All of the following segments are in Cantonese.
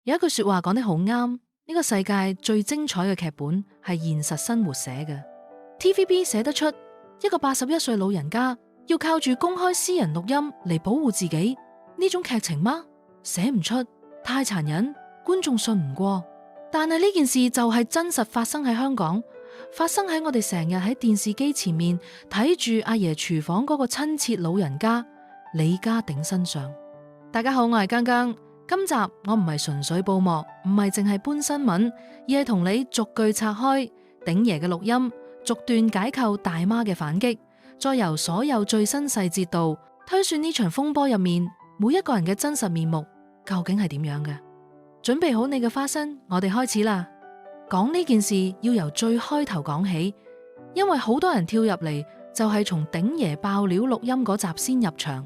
有一句說話講得好啱，呢個世界最精彩嘅劇本係現實生活寫嘅。TVB 寫得出一個81歲老人家要靠住公開私人錄音嚟保護自己呢種劇情嗎？寫唔出，太殘忍，觀眾信唔過。但係呢件事就係真實發生喺香港，發生喺我哋成日喺電視機前面睇住阿爺廚房嗰個親切老人家李家鼎身上。大家好，我係姜姜。今集我唔係純粹報幕，唔係淨係搬新聞，而係同你逐句拆開鼎爺嘅錄音，逐段解構大媽嘅反擊，再由所有最新細節度推算呢場風波入面每一個人嘅真實面目究竟係點樣嘅。準備好你嘅花生，我哋開始啦。講呢件事要由最開頭講起，因為好多人跳入嚟就係從鼎爺爆料錄音嗰集先入場，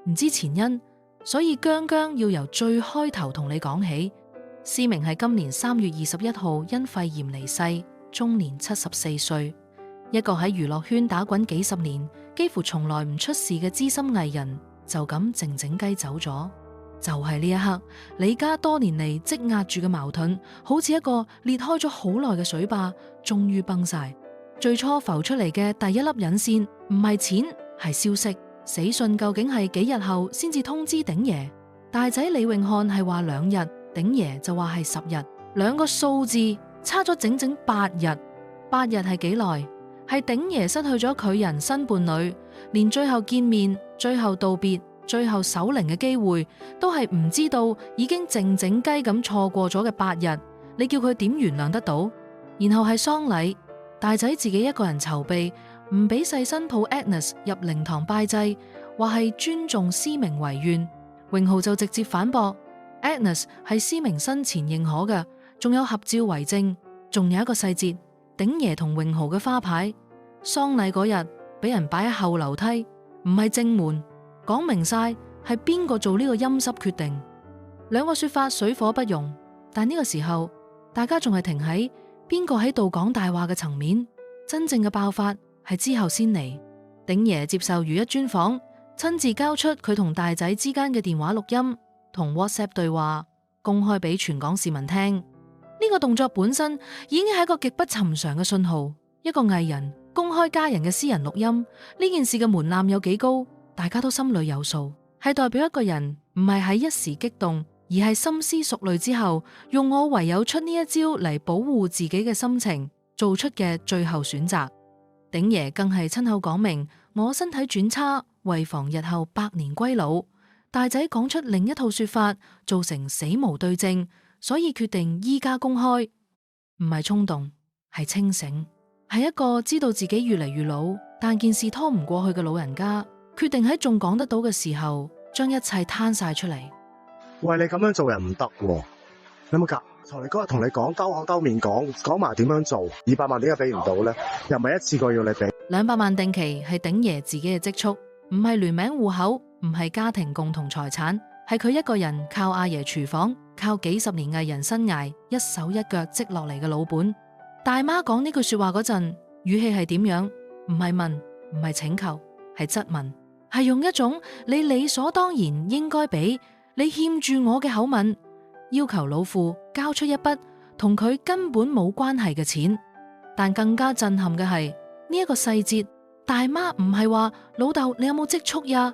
唔知前因。所以姜姜要由最開頭同你講起。思明係今年3月21號因肺炎離世，終年74歲。一個喺娛樂圈打滾幾十年，幾乎從來唔出事嘅資深藝人，就咁靜靜雞走咗。就係呢一刻，李家多年嚟積壓住嘅矛盾，好似一個裂開咗好耐嘅水壩，終於崩晒。最初浮出嚟嘅第一粒引線，唔係錢，係消息。死訊究竟係幾日後先至通知鼎爺？大仔李永漢係話2日，鼎爺就話係10日，兩個數字差咗整整8日。8日係幾耐？係鼎爺失去咗佢人生伴侶，連最後見面、最後道別、最後守靈嘅機會都係唔知道，已經靜靜雞咁錯過咗嘅8日，你叫佢點原諒得到？然後係喪禮，大仔自己一個人籌備。唔俾細新抱 Agnes 入靈堂拜祭，話係尊重思明遺願。榮豪就直接反駁 Agnes 係思明生前認可嘅，仲有合照為證。仲有一個細節，鼎爺同榮豪嘅花牌，喪禮嗰日俾人擺喺後樓梯，唔係正門，講明晒係邊個做呢個陰濕決定。兩個說法水火不容，但呢個時候大家仲係停喺邊個喺度講大話嘅層面，真正嘅爆發係之後先嚟。鼎爺接受如一專訪，親自交出佢同大仔之間嘅電話錄音同 WhatsApp 對話，公開俾全港市民聽。呢個動作本身已經係一個極不尋常嘅信號。一個藝人公開家人嘅私人錄音，呢件事嘅門檻有幾高，大家都心裏有數。係代表一個人唔係喺一時激動，而係深思熟慮之後，用我唯有出呢一招嚟保護自己嘅心情做出嘅最後選擇。鼎爺更係親口講明，我身體轉差，為防日後百年歸老。大仔講出另一套說法，造成死無對證，所以決定依家公開。唔係衝動，係清醒，係一個知道自己越嚟越老，但件事拖唔過去嘅老人家，決定喺仲講得到嘅時候，將一切攤晒出嚟。喂，你咁樣做人唔得喎，有冇夾？同你嗰日同你講，兜口兜面講埋點樣做，200萬點解俾唔到呢？又唔係一次過要你俾200萬定期係鼎爺自己嘅積蓄，唔係聯名戶口，唔係家庭共同財產，係佢一個人靠阿爺廚房，靠幾十年藝人生涯一手一腳積落嚟嘅老本。大媽講呢句說話嗰陣，語氣係點樣？唔係問，唔係請求，係質問，係用一種你理所當然應該俾，你欠住我嘅口吻，要求老父交出一筆同佢根本冇關係嘅錢。但更加震撼嘅係呢一個細節，大媽唔係話老豆你有冇積蓄呀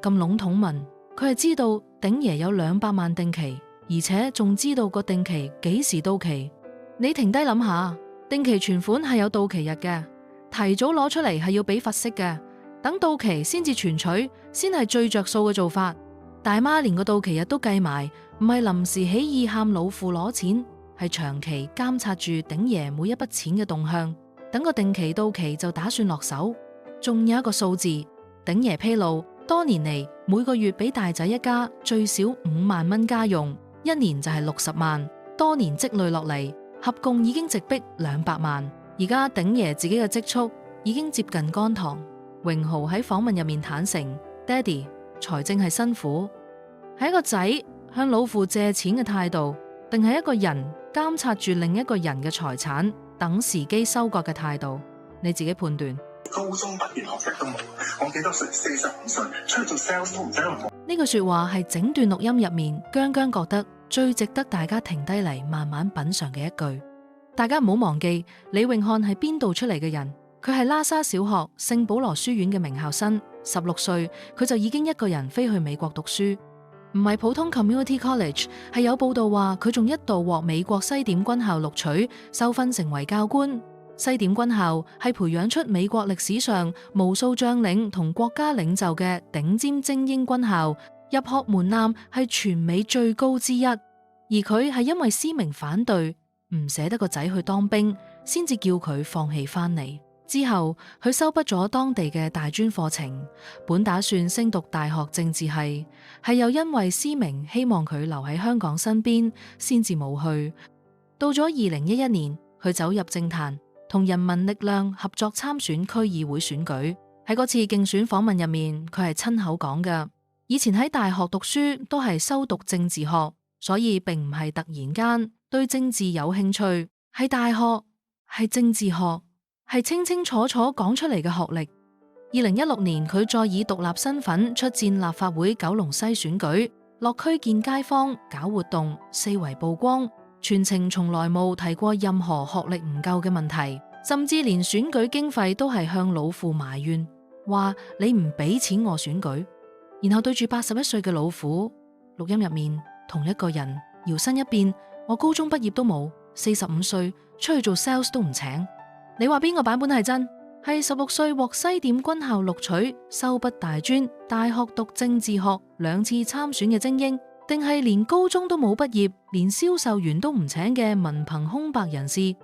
咁籠統問，佢係知道鼎爺有200萬定期，而且仲知道個定期幾時到期。你停低諗下，定期存款係有到期日嘅，提早攞出嚟係要俾罰息嘅，等到期先至存取，先係最着數嘅做法。大媽連個到期日都計埋，唔係臨時起意喊老父攞錢，係長期監察住鼎爺每一筆錢嘅動向，等個定期到期就打算落手。仲有一個數字，鼎爺披露多年嚟每個月俾大仔一家最少5萬蚊家用，一年就係60萬，多年積累落嚟，合共已經直逼200萬。而家鼎爺自己嘅積蓄已經接近乾塘。榮豪喺訪問入面坦誠，爹哋財政係辛苦，係一個仔向老父借錢嘅態度，定係一個人監察住另一個人嘅財產，等時機收割嘅態度？你自己判斷。高中畢業學歷都冇。我幾多歲？45歲，出去做 sales 都唔使咁。呢句說話係整段錄音入面姜姜覺得最值得大家停低嚟慢慢品嘗嘅一句。大家唔好忘記李永漢係邊度出嚟嘅人，佢係拉沙小學聖保羅書院嘅名校生，16歲佢就已經一個人飛去美國讀書，唔係普通 community college， 係有報道話佢仲一度獲美國西點軍校錄取，受訓成為教官。西點軍校係培養出美國歷史上無數將領同國家領袖嘅頂尖精英軍校，入學門檻係全美最高之一。而佢係因為思明反對，唔捨得個仔去當兵，先至叫佢放棄翻嚟。之後佢修畢咗當地嘅大專課程，本打算升讀大學政治系，係又因為思明希望佢留喺香港身邊，先至冇去。到咗2011年，佢走入政壇，同人民力量合作參選區議會選舉。喺嗰次競選訪問入面，佢係親口講㗎，以前喺大學讀書都係修讀政治學，所以並唔係突然間對政治有興趣，係大學，係政治學，係清清楚楚講出嚟嘅學歷。2016年，佢再以獨立身份出戰立法會九龍西選舉，落區見街坊，搞活動，四圍曝光，全程從來冇提過任何學歷唔夠嘅問題，甚至連選舉經費都係向老父埋怨，話你唔俾錢我選舉。然後對住81歲嘅老父，錄音入面同一個人搖身一變，我高中畢業都冇，45歲出去做 sales 都唔請。你話邊個版本係真？係16歲獲西點軍校錄取，修畢大專，大學讀政治學，2次參選嘅精英，定係連高中都冇畢業，連銷售員都唔請嘅文憑空白人士？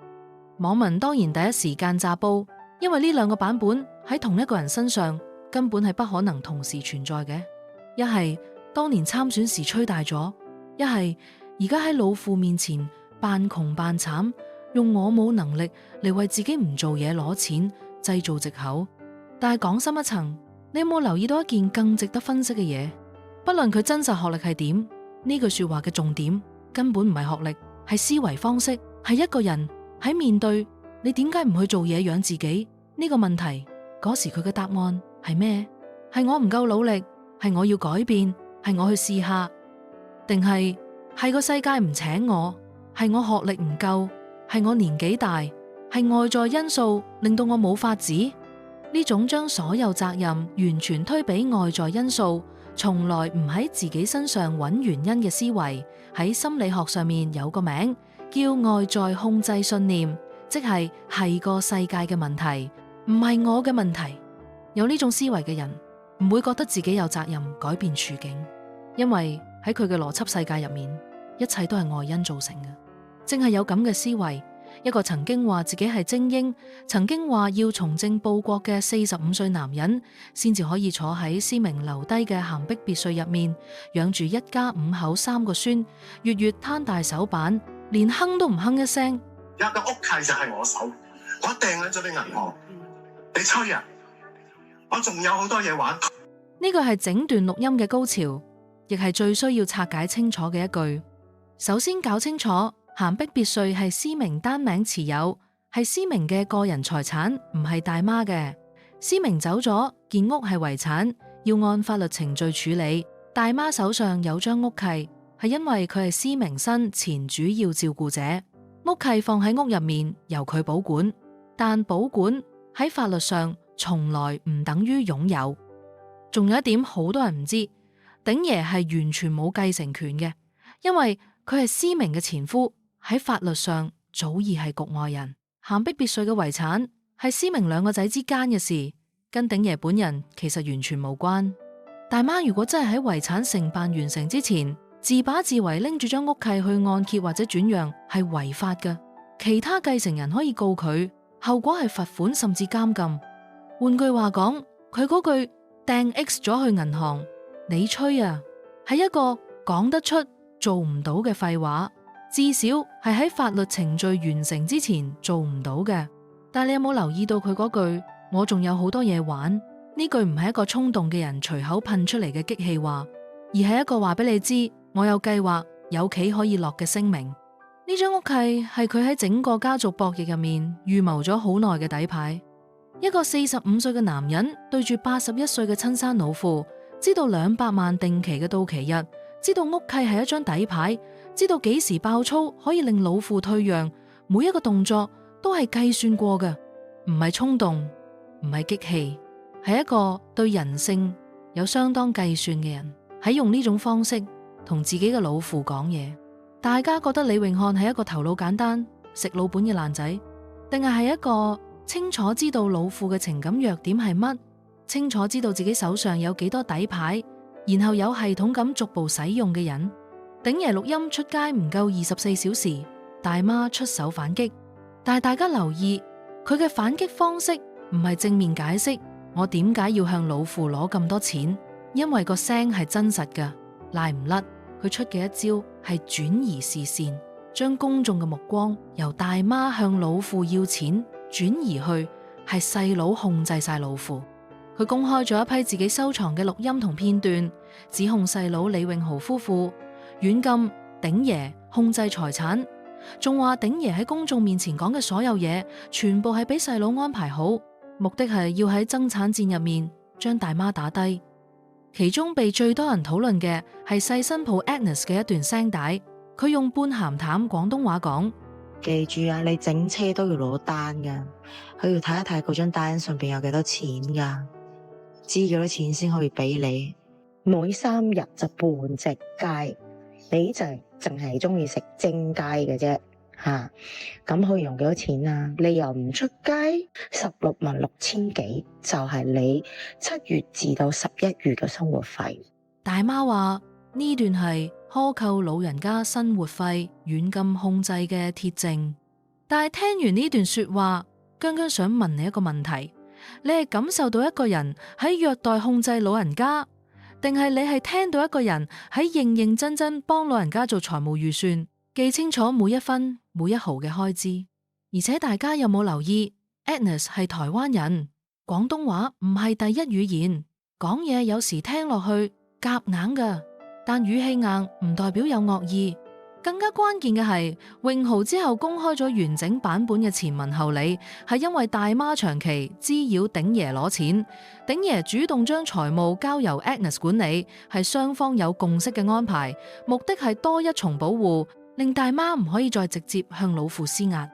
網民當然第一時間炸煲，因為呢兩個版本喺同一個人身上根本係不可能同時存在嘅。一係當年參選時吹大咗，一係而家喺老父面前扮窮扮慘，用我冇能力嚟為自己唔做嘢攞錢，製造藉口。但係講深一層，你有冇留意到一件更值得分析嘅嘢？不論佢真實學歷係點，呢句說話嘅重點根本唔係學歷，係思維方式，係一個人喺面對你點解唔去做嘢養自己呢個問題嗰時，佢嘅答案係咩？係我唔夠努力，係我要改變，係我去試下，定係個世界唔請我，係我學歷唔夠，係我年紀大，係外在因素令到我冇法子？呢種將所有責任完全推俾外在因素，從來唔喺自己身上揾原因嘅思維，喺心理學上面有個名叫外在控制信念，即係個世界嘅問題，唔係我嘅問題。有呢種思維嘅人唔會覺得自己有責任改變處境，因為喺佢嘅邏輯世界入面，一切都係外因造成嘅。正係有咁嘅思維，一個曾經話自己係精英，曾經話要從政報國嘅45歲男人，先至可以坐喺思明留低嘅咸碧別墅入面，養住一家5口3個孫，月月攤大手板，連哼都唔哼一聲。有個屋契就係我手，我訂咗你銀行，你吹啊！我仲有好多嘢玩。呢個係整段錄音嘅高潮，亦係最需要拆解清楚嘅一句。首先搞清楚，咸碧別墅係思明單名持有，係思明嘅個人財產，唔係大媽嘅。思明走咗，件屋係遺產，要按法律程序處理。大媽手上有張屋契，係因為佢係思明新前主要照顧者，屋契放喺屋入面，由佢保管。但保管喺法律上從來唔等於擁有。仲有一點好多人唔知，鼎爺係完全冇繼承權嘅，因為佢係思明嘅前夫，喺法律上早已係局外人。咸碧別墅嘅遺產係思明2個仔之間嘅事，跟鼎爺本人其實完全無關。大媽如果真係喺遺產承辦完成之前自把自為拎住張屋契去按揭或者轉讓，係違法嘅。其他繼承人可以告佢，後果係罰款甚至監禁。換句話講，佢嗰句掟 X 咗去銀行，你吹啊，係一個講得出做唔到嘅廢話，至少係喺法律程序完成之前做唔到嘅。但你有冇留意到佢嗰句我仲有好多嘢玩？呢句唔係一個衝動嘅人隨口噴出嚟嘅激氣話，而係一個話俾你知我有計劃有棋可以落嘅聲明。呢張屋契係佢喺整個家族博弈入面預謀咗好耐嘅底牌。一個45歲嘅男人對住81歲嘅親生老父，知道200萬定期嘅到期日，知道屋契係一張底牌，知道幾時爆粗可以令老父退讓，每一個動作都係計算過嘅，唔係衝動，唔係激氣，係一個對人性有相當計算嘅人，喺用呢種方式同自己嘅老父講嘢。大家覺得李永漢係一個頭腦簡單、食老本嘅爛仔，定係一個清楚知道老父嘅情感弱點係乜，清楚知道自己手上有幾多底牌，然後有系統咁逐步使用嘅人？鼎爺錄音出街唔夠24小時，大媽出手反擊，但係大家留意佢嘅反擊方式唔係正面解釋我點解要向老父攞咁多錢，因為個聲係真實㗎，賴唔甩。佢出嘅一招係轉移視線，將公眾嘅目光由大媽向老父要錢轉移去係細佬控制晒老父。佢公開咗一批自己收藏嘅錄音同片段，指控細佬李永豪夫婦軟禁鼎爺控制財產，仲話鼎爺喺公眾面前講嘅所有嘢全部係俾細佬安排好，目的係要喺爭產戰入面將大媽打低。其中被最多人討論嘅係細新抱 Agnes 嘅一段聲帶，佢用半鹹淡廣東話講：記住啊，你整車都要攞單噶，佢要睇一睇嗰張單上邊有幾多錢噶，知幾多錢先可以俾你。每3日就半隻雞，你就淨係中意食蒸雞嘅啫吓，咁可以用幾多錢啊？你又唔出街，166000幾就係你7月至到11月嘅生活費。大媽話呢段係苛扣老人家生活費、軟禁控制嘅鐵證。但係聽完呢段說話，姜姜想問你一個問題：你係感受到一個人喺虐待控制老人家，定係你係聽到一個人喺認認真真幫老人家做財務預算，記清楚每一分每一毫嘅開支？而且大家有冇留意 Agnes 係台灣人，廣東話唔係第一語言，講嘢有時聽落去夾硬㗎，但語氣硬唔代表有惡意。更加關鍵嘅係，永豪之後公開咗完整版本嘅前文後理，係因為大媽長期滋擾鼎爺攞錢，鼎爺主動將財務交由 Agnes 管理，係雙方有共識嘅安排，目的係多一重保護，令大媽唔可以再直接向老父施壓。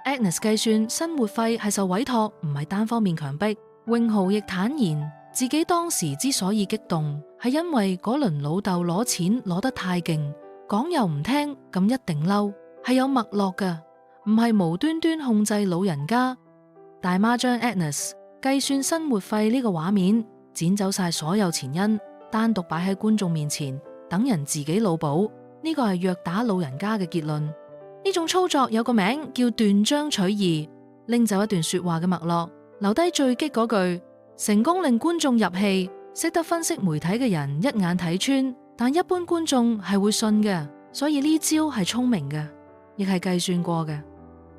Agnes 計算生活費係受委託，唔係單方面強迫。永豪亦坦言自己當時之所以激動，係因為嗰輪老豆攞錢攞得太勁，講又唔聽，咁一定嬲，係有脈絡㗎，唔係無端端控制老人家。大媽將 Agnes 計算生活費呢個畫面剪走晒所有前因，單獨擺喺觀眾面前，等人自己腦補。呢個係虐打老人家嘅結論。呢種操作有個名叫斷章取義，拎走一段說話嘅脈絡，留低最激嗰句，成功令觀眾入戲。識得分析媒體嘅人一眼睇穿，但一般觀眾係會信嘅，所以呢招係聰明嘅，亦係計算過嘅。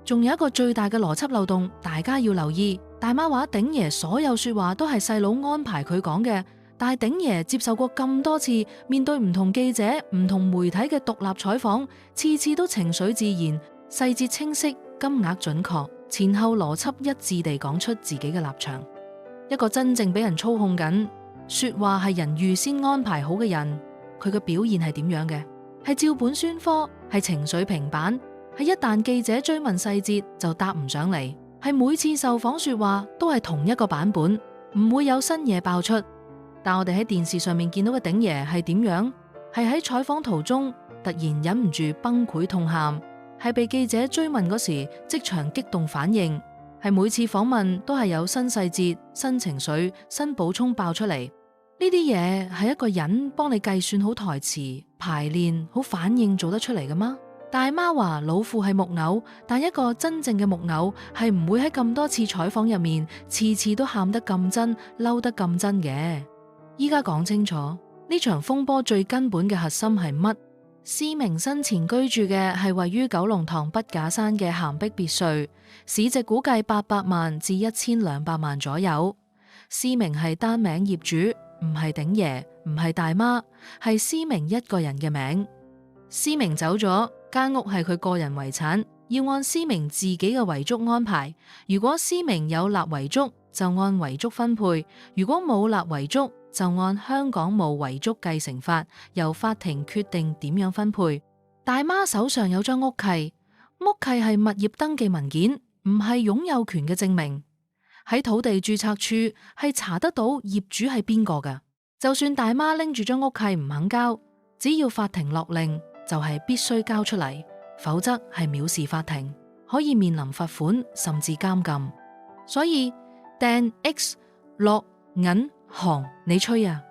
仲有一個最大嘅邏輯漏洞，大家要留意。大媽話鼎爺所有說話都係細佬安排佢講嘅，但係鼎爺接受過咁多次面對唔同記者、唔同媒體嘅獨立採訪，次次都情緒自然、細節清晰、金額準確、前後邏輯一致地講出自己嘅立場。一個真正俾人操控緊，說話係人預先安排好嘅人，佢嘅表現係點樣嘅？係照本宣科，係情緒平板，係一旦記者追問細節就答唔上嚟，係每次受訪說話都係同一個版本，唔會有新嘢爆出。但我哋喺電視上面見到嘅鼎爺係點樣？係喺採訪途中突然忍唔住崩潰痛喊，係被記者追問嗰時即場激動反應，係每次訪問都係有新細節、新情緒、新補充爆出嚟。呢啲嘢係一個人幫你計算好台詞、排練好反應做得出嚟嘅嗎？大媽話老父係木偶，但一個真正嘅木偶係唔會喺咁多次採訪入面次次都喊得咁真、嬲得咁真嘅。依家講清楚呢場風波最根本嘅核心係乜？施明生前居住嘅係位於九龍塘筆架山嘅咸碧別墅，市值估計800萬至1200萬左右。施明係單名業主，唔係鼎爺，唔係大媽，係施明一個人嘅名。施明走咗，間屋係佢個人遺產，要按施明自己嘅遺囑安排。如果施明有立遺囑，就按遺囑分配，如果冇立遺囑，就按香港冇遺囑繼承法，由法庭決定點樣分配。大媽手上有張屋契，屋契係物業登記文件，唔係擁有權嘅證明。喺土地註冊處係查得到業主係邊個㗎。就算大媽拎住張屋契唔肯交，只要法庭落令，就係必須交出嚟，否則係藐視法庭，可以面臨罰款甚至監禁。所以掟 X 落銀行，你吹啊，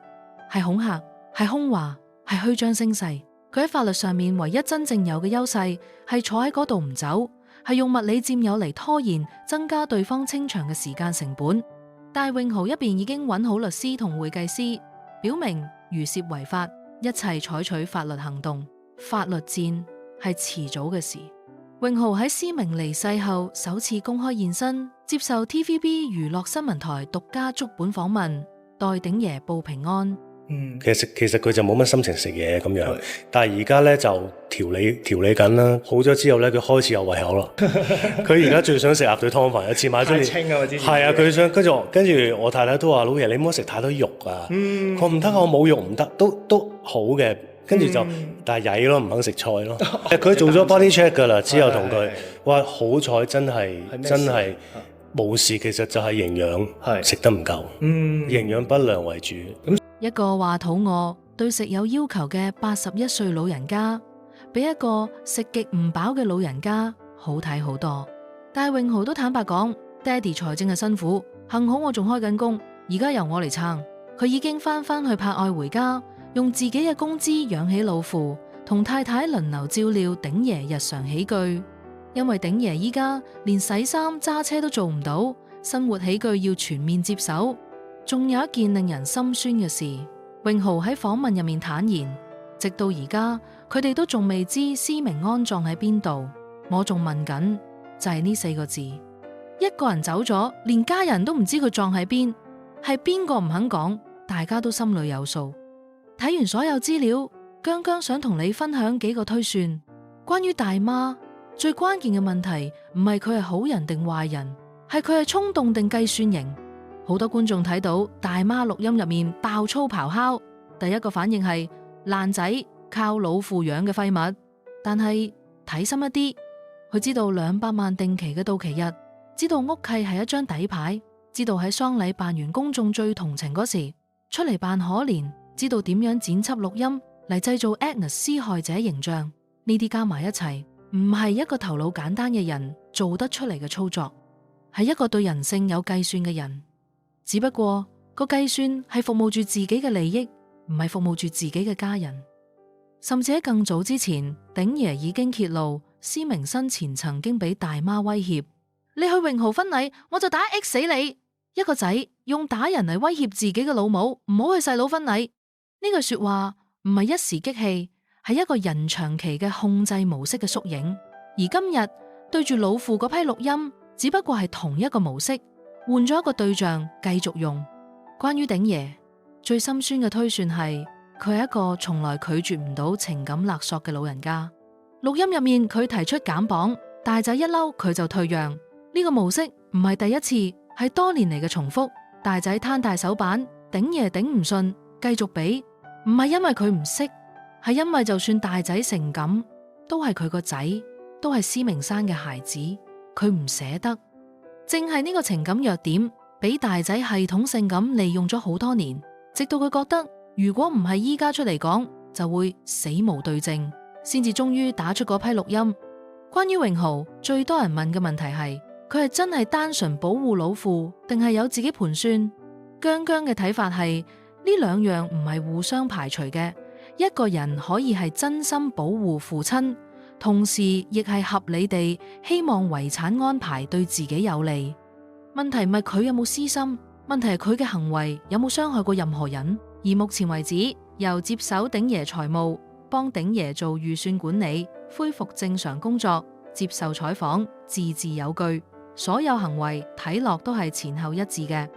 係恐嚇，係空話，係虛張聲勢。佢喺法律上面唯一真正有嘅優勢係坐喺嗰度唔走，係用物理佔有嚟拖延，增加對方清場嘅時間成本。但係永豪一邊已經揾好律師同會計師，表明如涉違法，一切採取法律行動。法律戰係遲早嘅事。永豪喺思明離世後首次公開現身，接受 TVB 娛樂新聞台獨家足本訪問，代鼎爺報平安。其實佢就冇乜心情食嘢咁樣，但係而家咧就調理緊啦。好咗之後咧，佢開始有胃口啦。佢而家最想食鴨腿湯飯，有次買咗太清啊！我之前係啊，佢想跟住我太太都話：老爺你唔好食太多肉啊。我唔得啊，我冇肉唔得，都好嘅。跟住就但係曳咯，唔肯食菜咯。佢做咗 body check 㗎啦，之後同佢話好彩真係冇事，其實就係營養食得唔夠，營養不良為主。一個話肚餓、對食有要求嘅81歲老人家，比一個食極唔飽嘅老人家好睇好多。但係永豪都坦白講，爹哋財政係辛苦，幸好我仲開緊工，而家由我嚟撐。佢已經翻去拍愛回家，用自己嘅工資養起老父，同太太輪流照料鼎爺日常起居。因為鼎爺依家連洗衫揸車都做唔到，生活起居要全面接手。仲有一件令人心酸嘅事，永豪喺訪問入面坦言，直到而家佢哋都仲未知施明安葬喺邊度。我仲問緊，就係呢4個字，一個人走咗，連家人都唔知佢葬喺邊，係邊個唔肯講，大家都心裏有數。睇完所有資料，姜姜想同你分享幾個推算。關於大媽，最關鍵嘅問題唔係佢係好人定壞人，係佢係衝動定計算型。好多觀眾睇到大媽錄音入面爆粗咆哮，第一個反應係爛仔，靠老父養嘅廢物。但係睇深一啲，佢知道200萬定期嘅到期日，知道屋契係一張底牌，知道喺喪禮辦完公眾最同情嗰時出嚟扮可憐，知道點樣剪輯錄音嚟製造 Agnes 施害者形象。呢啲加埋一齊，唔係一個頭腦簡單嘅人做得出嚟嘅操作，係一個對人性有計算嘅人。只不過個計算係服務住自己嘅利益，唔係服務住自己嘅家人。甚至喺更早之前，鼎爺已經揭露施明生前曾經俾大媽威脅：你去永豪婚禮，我就打 X 死你！一個仔用打人嚟威脅自己嘅老母，唔好去細佬婚禮。呢句說話唔係一時激氣，係一個人長期嘅控制模式嘅縮影。而今日對住老父嗰批錄音，只不過係同一個模式，換咗一個對象繼續用。關於鼎爺，最心酸嘅推算係佢係一個從來拒絕唔到情感勒索嘅老人家。錄音入面佢提出減磅，大仔一嬲佢就退讓。呢個模式唔係第一次，係多年嚟嘅重複。大仔攤大手板，鼎爺頂唔順，繼續俾。唔係因為佢唔識，係因為就算大仔成咁，都係佢個仔，都係施明生嘅孩子，佢唔捨得。正係呢個情感弱點，俾大仔系統性咁利用咗好多年，直到佢覺得如果唔係依家出嚟講，就會死無對證，先至終於打出嗰批錄音。關於永豪，最多人問嘅問題係佢係真係單純保護老父，定係有自己盤算？姜姜嘅睇法係呢兩樣唔係互相排除嘅，一個人可以係真心保護父親，同時亦係合理地希望遺產安排對自己有利。問題唔係佢有冇私心，問題係佢嘅行為有冇傷害過任何人。而目前為止，由接手鼎爺財務，幫鼎爺做預算管理，恢復正常工作，接受採訪，字字有據，所有行為睇落都係前後一致嘅。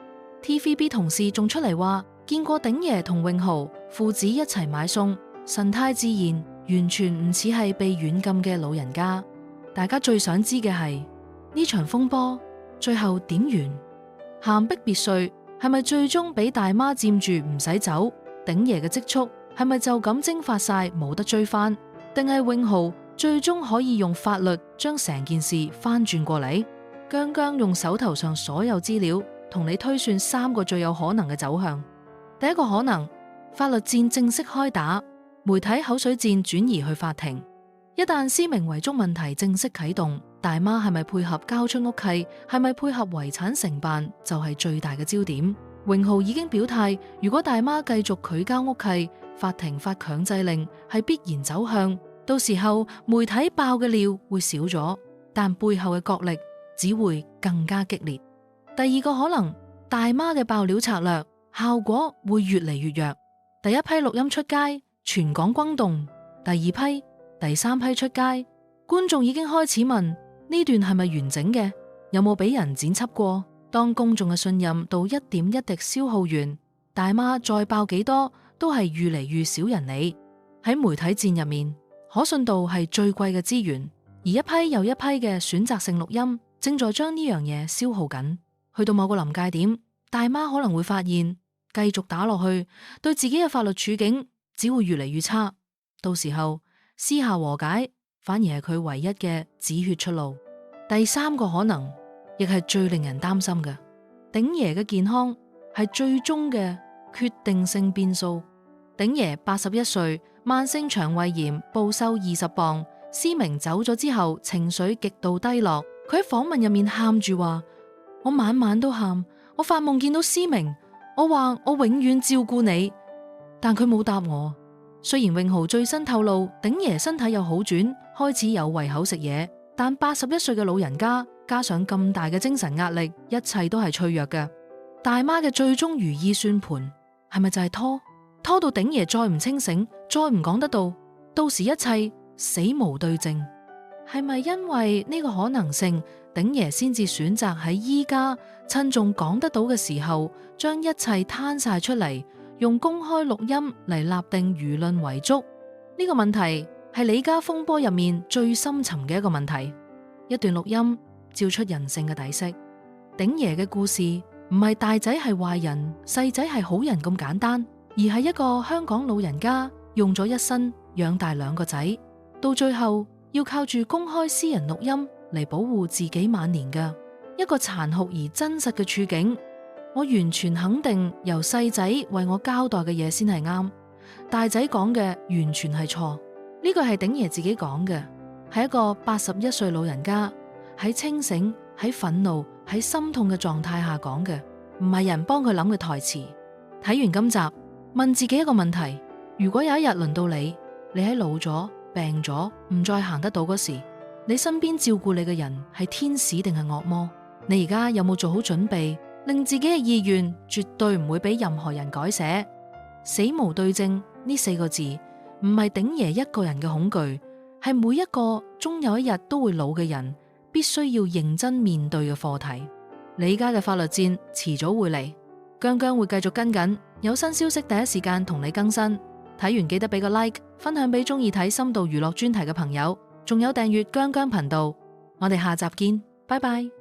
TVB 同事仲出嚟話見過鼎爺同永豪父子一齊買餸，神態自然，完全唔似係被軟禁嘅老人家。大家最想知嘅係呢場風波最後點完？咸碧別墅係咪最終俾大媽佔住唔使走？鼎爺嘅積蓄係咪就咁蒸發晒冇得追翻？定係永豪最終可以用法律將成件事翻轉過嚟？姜姜用手頭上所有資料同你推算3個最有可能嘅走向。第一個可能，法律戰正式開打，媒體口水戰轉移去法庭。一旦思明遺囑問題正式啟動，大媽係咪配合交出屋契，係咪配合遺產承辦，就係最大嘅焦點。榮豪已經表態，如果大媽繼續拒交屋契，法庭發強制令係必然走向。到時候媒體爆嘅料會少咗，但背後嘅角力只會更加激烈。第二個可能，大媽嘅爆料策略效果會越嚟越弱。第一批錄音出街，全港轟動；第二批、第三批出街，觀眾已經開始問呢段係咪完整嘅，有冇俾人剪輯過？當公眾嘅信任度一點一滴消耗完，大媽再爆幾多都係越嚟越少人理。喺媒體戰入面，可信度係最貴嘅資源，而一批又一批嘅選擇性錄音正在將呢樣嘢消耗緊。去到某個臨界點，大媽可能會發現繼續打落去，對自己嘅法律處境只會越嚟越差。到時候私下和解反而係佢唯一嘅止血出路。第三個可能，亦係最令人擔心嘅，鼎爺嘅健康係最終嘅決定性變數。鼎爺81歲，慢性腸胃炎，暴瘦20磅。思明走咗之後，情緒極度低落。佢喺訪問入面喊住話：我晚晚都喊，我發夢見到思明，我話我永遠照顧你，但佢冇答我。雖然永豪最新透露鼎爺身體有好轉，開始有胃口食嘢，但81歲嘅老人家加上咁大嘅精神壓力，一切都係脆弱嘅。大媽嘅最終如意算盤係咪就係拖到鼎爺再唔清醒，再唔講得到，到時一切死無對證？係咪因為呢個可能性，鼎爺先至選擇喺依家趁仲講得到嘅時候，將一切攤晒出嚟，用公開錄音嚟立定輿論遺囑？呢個問題係李家風波入面最深沉嘅一個問題。一段錄音照出人性嘅底色。鼎爺嘅故事唔係大仔係壞人，細仔係好人咁簡單，而係一個香港老人家用咗一生養大2個仔，到最後要靠住公開私人錄音嚟保護自己晚年嘅一個殘酷而真實嘅處境。我完全肯定由細仔為我交代嘅嘢先係啱，大仔講嘅完全係錯。呢個係鼎爺自己講嘅，係一個81歲老人家喺清醒、喺憤怒、喺心痛嘅狀態下講嘅，唔係人幫佢諗嘅台詞。睇完今集，問自己一個問題：如果有一日輪到你喺老咗、病咗、唔再行得到嗰時，你身邊照顧你嘅人係天使定係惡魔？你而家有冇做好準備，令自己嘅意願絕對唔會俾任何人改寫？死無對證呢4個字唔係鼎爺一個人嘅恐懼，係每一個終有一日都會老嘅人必須要認真面對嘅課題。李家嘅法律戰遲早會嚟，姜姜會繼續跟緊，有新消息第一時間同你更新。睇完記得俾個 like， 分享俾中意睇深度娛樂專題嘅朋友，仲有訂閱姜姜頻道。我哋下集見，拜拜。